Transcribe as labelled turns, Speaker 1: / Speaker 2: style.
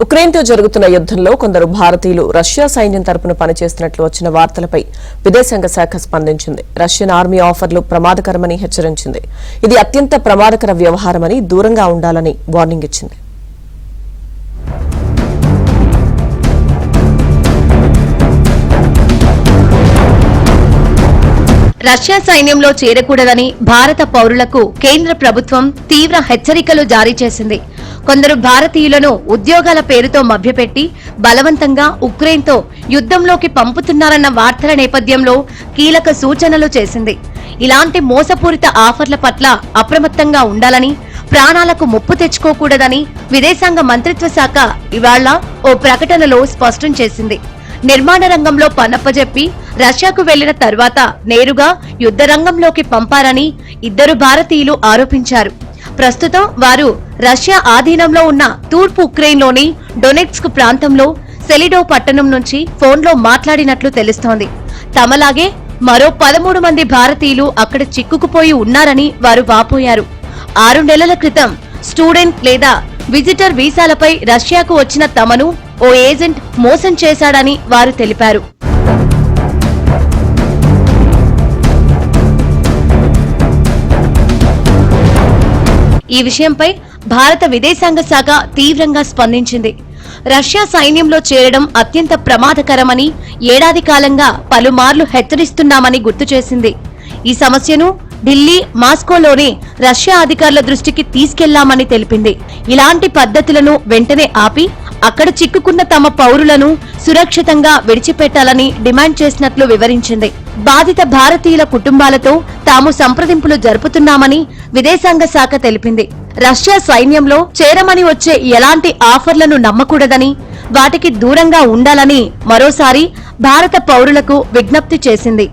Speaker 1: ఉక్రెయిన్తో జరుగుతున్న యుద్ధంలో కొందరు భారతీయులు రష్యా సైన్యం తరపున పనిచేస్తున్నట్లు వచ్చిన వార్తలపై విదేశాంగ శాఖ స్పందించింది. రష్యన్ ఆర్మీ ఆఫర్లు ప్రమాదకరమని హెచ్చరించింది. ఇది అత్యంత ప్రమాదకర వ్యవహారమని, దూరంగా ఉండాలని వార్నింగ్ ఇచ్చింది.
Speaker 2: రష్యా సైన్యంలో చేరకూడదని భారత పౌరులకు కేంద్ర ప్రభుత్వం తీవ్ర హెచ్చరికలు జారీ చేసింది. కొందరు భారతీయులను ఉద్యోగాల పేరుతో మభ్యపెట్టి బలవంతంగా ఉక్రెయిన్తో యుద్ధంలోకి పంపుతున్నారన్న వార్తల నేపథ్యంలో కీలక సూచనలు చేసింది. ఇలాంటి మోసపూరిత ఆఫర్ల పట్ల అప్రమత్తంగా ఉండాలని, ప్రాణాలకు ముప్పు తెచ్చుకోకూడదని విదేశాంగ మంత్రిత్వ శాఖ ఇవాళ ఓ ప్రకటనలో స్పష్టం చేసింది. నిర్మాణ రంగంలో పనప్పజెప్పి రష్యాకు వెళ్లిన తర్వాత నేరుగా యుద్ధ రంగంలోకి పంపారని ఇద్దరు భారతీయులు ఆరోపించారు. ప్రస్తుతం వారు రష్యా ఆధీనంలో ఉన్న తూర్పు ఉక్రెయిన్లోని డొనెట్స్క్ ప్రాంతంలో సెలిడో పట్టణం నుంచి ఫోన్లో మాట్లాడినట్లు తెలుస్తోంది. తమలాగే మరో 13 మంది భారతీయులు అక్కడ చిక్కుకుపోయి ఉన్నారని వారు వాపోయారు. 6 నెలల క్రితం స్టూడెంట్ లేదా విజిటర్ వీసాలపై రష్యాకు వచ్చిన తమను ఓ ఏజెంట్ మోసం చేశాడని వారు తెలిపారు. ఈ విషయంపై భారత విదేశాంగ శాఖ తీవ్రంగా స్పందించింది. రష్యా సైన్యంలో చేరడం అత్యంత ప్రమాదకరమని ఏడాది కాలంగా పలుమార్లు హెచ్చరిస్తున్నామని గుర్తు చేసింది. ఈ సమస్యను ఢిల్లీ, మాస్కోలోని రష్యా అధికారుల దృష్టికి తీసుకెళ్లామని తెలిపింది. ఇలాంటి పద్ధతులను వెంటనే ఆపి అక్కడ చిక్కుకున్న తమ పౌరులను సురక్షితంగా విడిచిపెట్టాలని డిమాండ్ చేసినట్లు వివరించింది. బాధిత భారతీయుల కుటుంబాలతో తాము సంప్రదింపులు జరుపుతున్నామని విదేశాంగ శాఖ తెలిపింది. రష్యా సైన్యంలో చేరమని వచ్చే ఎలాంటి ఆఫర్లను నమ్మకూడదని, వాటికి దూరంగా ఉండాలని మరోసారి భారత పౌరులకు విజ్ఞప్తి చేసింది.